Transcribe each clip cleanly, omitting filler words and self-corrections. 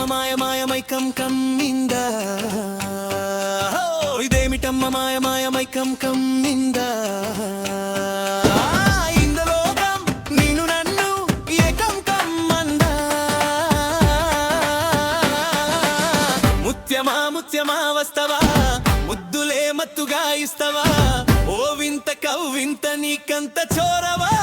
మాయమైకం కమ్మిందా ఇదేమిటమ్మ మాయమైకం కమ్మిందా ఇందులోకం నిన్ను నన్ను ఏకం కమ్మందా ముత్యమా వస్తవా ముద్దులే మత్తుగా ఇస్తవా ఓ వింత కవ్వింత నీకంత చోరవా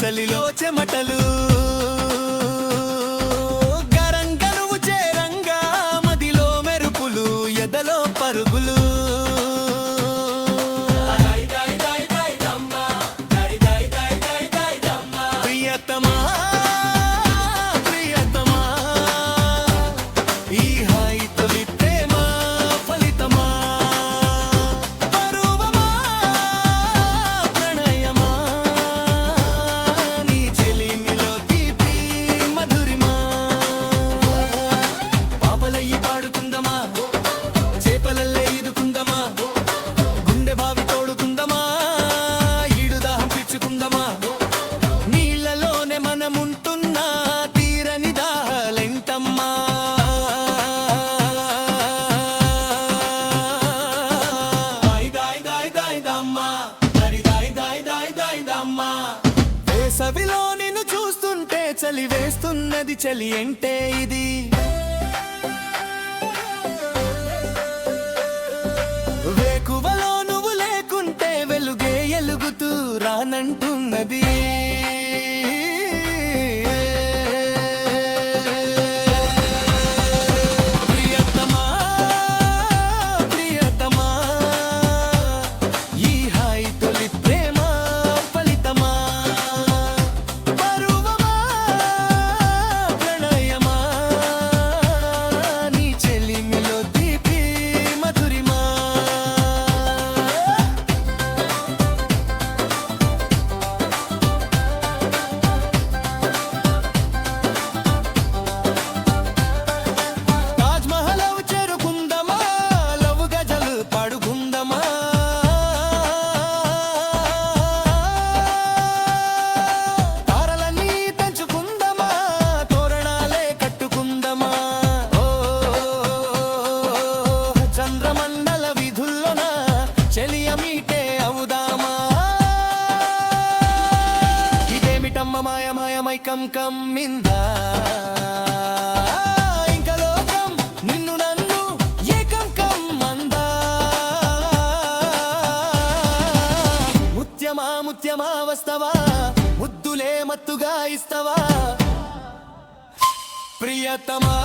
చలిలో చెమటలు గరంగను చేరంగా మదిలో మెరుపులు ఎదలో పరుగులు ప్రియతమా ప్రియతమా ఈ హాయి తొలి ప్రేమ ఫలితమా నీళ్ళలోనే మనముంటున్నా తీరని దాహలెంతమ్మా వేసవిలో నిన్ను చూస్తుంటే చలి వేస్తున్నది చలి అంటే ఇది వేకువలో నువ్వు లేకుంటే వెలుగే ఎలుగుతూ రానంటున్నది ప్రియతమా ప్రియతమా ఈ హాయి తొలి ప్రేమ ఫలితమా పరువమా ప్రణయమా నీ చెలిమిలో తీపి మధురిమా చంద్రమండల విధుల్లోన చెలియమీటే అవుదామా ఇదేమిటమ్మ మాయమైకం కమ్మిందా ఇంక లోకం నిన్ను నన్ను ఏకం కమ్మందా ముత్యమా వస్తవా ముద్దులే మత్తుగా ఇస్తవా ప్రియతమా